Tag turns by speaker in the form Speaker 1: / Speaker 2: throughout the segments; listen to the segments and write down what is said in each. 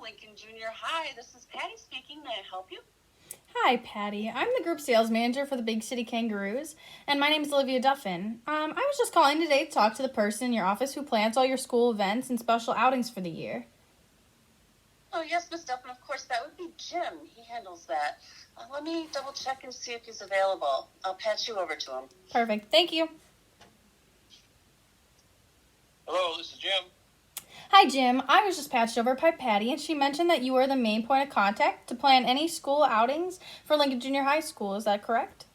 Speaker 1: Lincoln Junior High. This is Patty speaking. May I help you?
Speaker 2: Hi, Patty. I'm the group sales manager for the Big City Kangaroos, and my name is Olivia Duffin. I was just calling today to talk to the person in your office who plans all your school events and special outings for the year.
Speaker 1: Oh, yes, Miss Duffin. Of course, that would be Jim. He handles that. Let me double check and see if he's available. I'll patch you over to him.
Speaker 2: Perfect. Thank you.
Speaker 3: Hello, this is Jim.
Speaker 2: Hi, Jim. I was just patched over by Patty, and she mentioned that you are the main point of contact to plan any school outings for Lincoln Junior High School. Is that correct?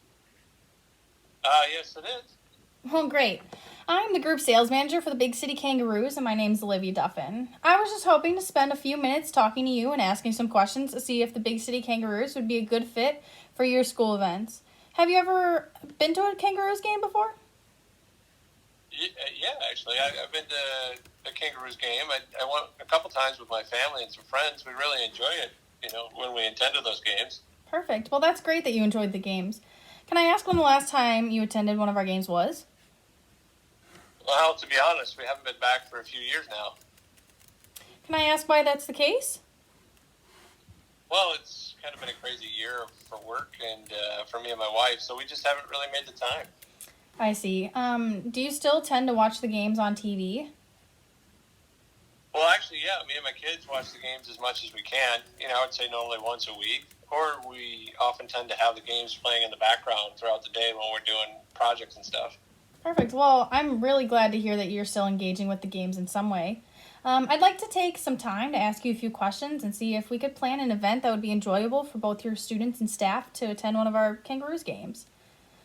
Speaker 3: Yes, it is.
Speaker 2: Well, great. I'm the group sales manager for the Big City Kangaroos, and my name's Olivia Duffin. I was just hoping to spend a few minutes talking to you and asking some questions to see if the Big City Kangaroos would be a good fit for your school events. Have you ever been to a Kangaroos game before?
Speaker 3: Yeah, actually, I've been to a Kangaroos game. I went a couple times with my family and some friends. We really enjoy it, when we attended those games.
Speaker 2: Perfect. Well, that's great that you enjoyed the games. Can I ask when the last time you attended one of our games was?
Speaker 3: Well, to be honest, we haven't been back for a few years now.
Speaker 2: Can I ask why that's the case?
Speaker 3: Well, it's kind of been a crazy year for work and for me and my wife, so we just haven't really made the time.
Speaker 2: I see. Do you still tend to watch the games on TV?
Speaker 3: Well, actually, yeah, me and my kids watch the games as much as we can. I would say normally once a week. Or we often tend to have the games playing in the background throughout the day when we're doing projects and stuff.
Speaker 2: Perfect. Well, I'm really glad to hear that you're still engaging with the games in some way. I'd like to take some time to ask you a few questions and see if we could plan an event that would be enjoyable for both your students and staff to attend one of our Kangaroos games.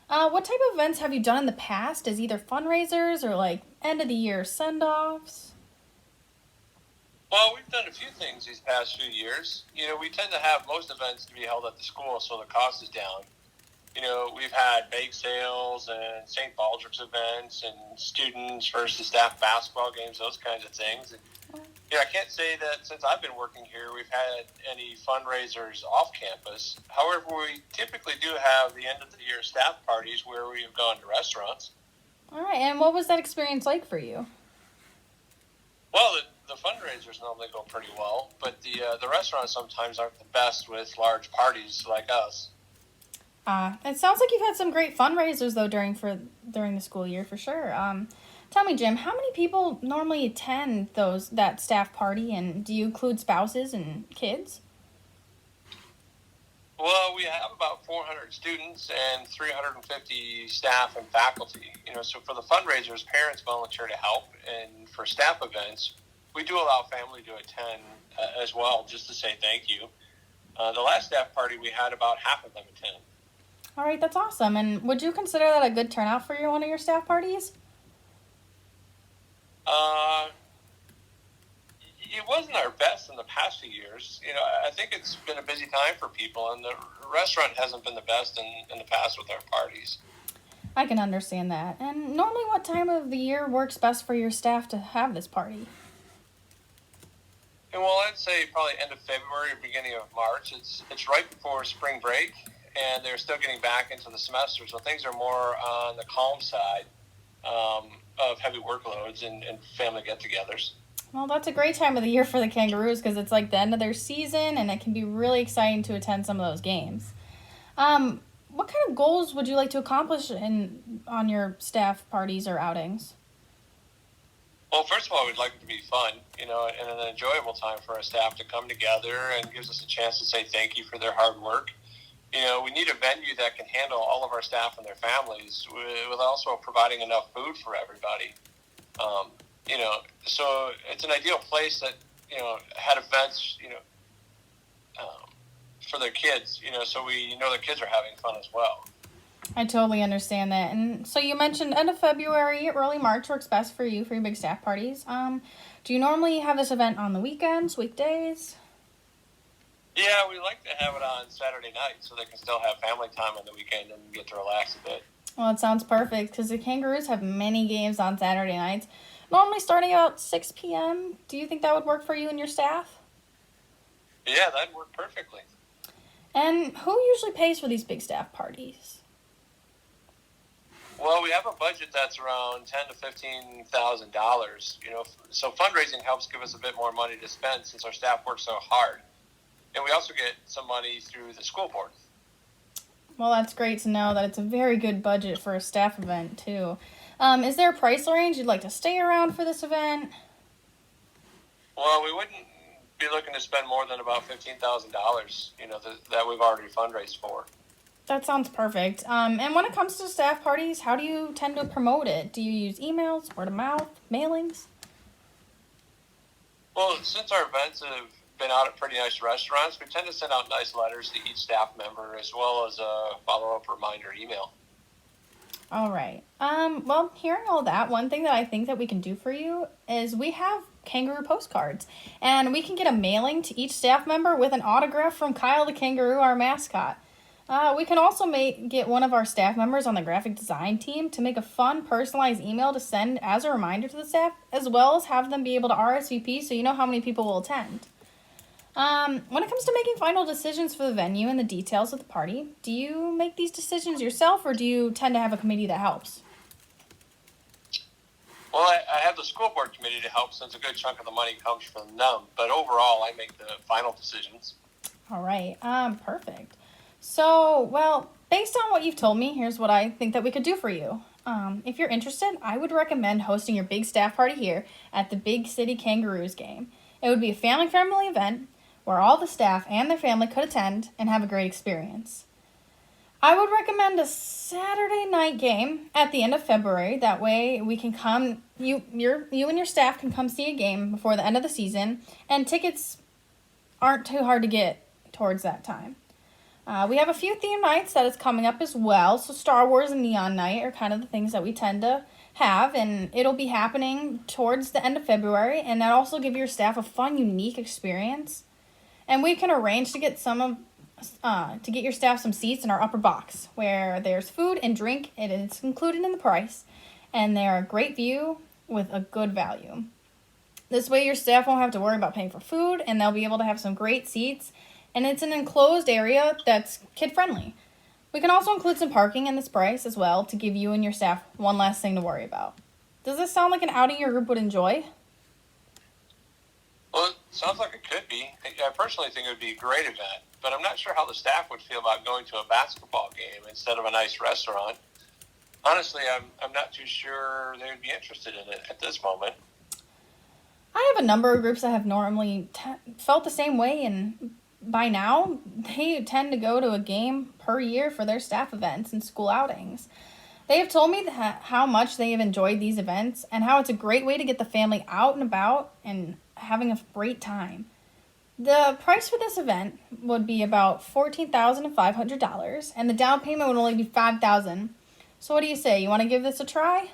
Speaker 2: What type of events have you done in the past as either fundraisers or like end of the year send-offs?
Speaker 3: Well, we've done a few things these past few years. We tend to have most events to be held at the school, so the cost is down. We've had bake sales and St. Baldrick's events and students versus staff basketball games, those kinds of things. And, I can't say that since I've been working here, we've had any fundraisers off campus. However, we typically do have the end of the year staff parties where we have gone to restaurants.
Speaker 2: All right, and what was that experience like for you?
Speaker 3: Well, the fundraisers normally go pretty well, but the restaurants sometimes aren't the best with large parties like us.
Speaker 2: It sounds like you've had some great fundraisers though during the school year for sure. Tell me, Jim, how many people normally attend that staff party, and do you include spouses and kids?
Speaker 3: Well, we have about 400 students and 350 staff and faculty. So for the fundraisers, parents volunteer to help, and for staff events, we do allow family to attend as well, just to say thank you. The last staff party, we had about half of them attend.
Speaker 2: All right, that's awesome. And would you consider that a good turnout for one of your staff parties?
Speaker 3: It wasn't our best in the past few years. I think it's been a busy time for people, and the restaurant hasn't been the best in the past with our parties.
Speaker 2: I can understand that. And normally what time of the year works best for your staff to have this party?
Speaker 3: And well, I'd say probably end of February or beginning of March. It's right before spring break, and they're still getting back into the semester, so things are more on the calm side of heavy workloads and family get-togethers.
Speaker 2: Well, that's a great time of the year for the Kangaroos because it's like the end of their season, and it can be really exciting to attend some of those games. What kind of goals would you like to accomplish on your staff parties or outings?
Speaker 3: Well, first of all, we'd like it to be fun, and an enjoyable time for our staff to come together and gives us a chance to say thank you for their hard work. We need a venue that can handle all of our staff and their families with also providing enough food for everybody. So it's an ideal place that, had events, for their kids, so we know their kids are having fun as well.
Speaker 2: I totally understand that. And so you mentioned end of February, early March works best for you for your big staff parties. Do you normally have this event on the weekends, weekdays?
Speaker 3: Yeah, we like to have it on Saturday night so they can still have family time on the weekend and get to relax a bit.
Speaker 2: Well, it sounds perfect because the Kangaroos have many games on Saturday nights, normally starting about 6 p.m. Do you think that would work for you and your staff?
Speaker 3: Yeah, that'd work perfectly.
Speaker 2: And who usually pays for these big staff parties?
Speaker 3: Well, we have a budget that's around $10,000 to $15,000. So fundraising helps give us a bit more money to spend since our staff works so hard, and we also get some money through the school board.
Speaker 2: Well, that's great to know that it's a very good budget for a staff event, too. Is there a price range you'd like to stay around for this event?
Speaker 3: Well, we wouldn't be looking to spend more than about $15,000, that we've already fundraised for.
Speaker 2: That sounds perfect. And when it comes to staff parties, how do you tend to promote it? Do you use emails, word of mouth, mailings?
Speaker 3: Well, since our events have been out at pretty nice restaurants, we tend to send out nice letters to each staff member as well as a follow-up reminder email.
Speaker 2: All right. Well, hearing all that, one thing that I think that we can do for you is we have kangaroo postcards, and we can get a mailing to each staff member with an autograph from Kyle the kangaroo, our mascot. We can also get one of our staff members on the graphic design team to make a fun, personalized email to send as a reminder to the staff, as well as have them be able to RSVP so you know how many people will attend. When it comes to making final decisions for the venue and the details of the party, do you make these decisions yourself, or do you tend to have a committee that helps?
Speaker 3: Well, I have the school board committee to help since a good chunk of the money comes from them, but overall I make the final decisions.
Speaker 2: All right, perfect. So, well, based on what you've told me, here's what I think that we could do for you. If you're interested, I would recommend hosting your big staff party here at the Big City Kangaroos game. It would be a family-friendly event where all the staff and their family could attend and have a great experience. I would recommend a Saturday night game at the end of February. That way we can come, you and your staff can come see a game before the end of the season, and tickets aren't too hard to get towards that time. We have a few theme nights that is coming up as well, so Star Wars and Neon Night are kind of the things that we tend to have, and it'll be happening towards the end of February, and that also give your staff a fun, unique experience. And we can arrange to get to get your staff some seats in our upper box, where there's food and drink, and it's included in the price, and they're a great view with a good value. This way your staff won't have to worry about paying for food, and they'll be able to have some great seats, and it's an enclosed area that's kid-friendly. We can also include some parking in this price as well to give you and your staff one less thing to worry about. Does this sound like an outing your group would enjoy?
Speaker 3: Well, it sounds like it could be. I personally think it would be a great event, but I'm not sure how the staff would feel about going to a basketball game instead of a nice restaurant. Honestly, I'm not too sure they would be interested in it at this moment.
Speaker 2: I have a number of groups that have normally felt the same way, and by now, they tend to go to a game per year for their staff events and school outings. They have told me how much they have enjoyed these events and how it's a great way to get the family out and about and having a great time. The price for this event would be about $14,500, and the down payment would only be $5,000. So what do you say? You want to give this a try?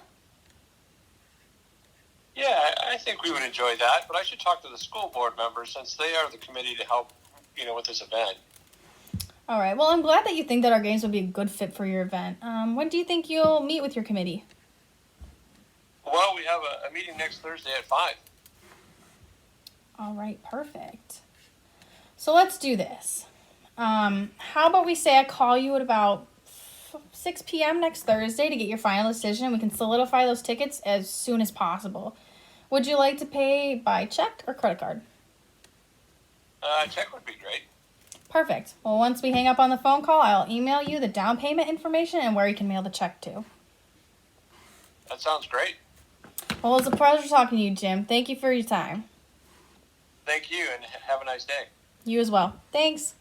Speaker 3: Yeah, I think we would enjoy that, but I should talk to the school board members since they are the committee to help with this event.
Speaker 2: All right. Well, I'm glad that you think that our games would be a good fit for your event. When do you think you'll meet with your committee?
Speaker 3: Well, we have a meeting next Thursday at 5.
Speaker 2: All right. Perfect. So let's do this. How about we say I call you at about 6 p.m. next Thursday to get your final decision. We can solidify those tickets as soon as possible. Would you like to pay by check or credit card?
Speaker 3: Check would be great.
Speaker 2: Perfect. Well, once we hang up on the phone call, I'll email you the down payment information and where you can mail the check to.
Speaker 3: That sounds great.
Speaker 2: Well, it was a pleasure talking to you, Jim. Thank you for your time.
Speaker 3: Thank you, and have a nice day.
Speaker 2: You as well. Thanks.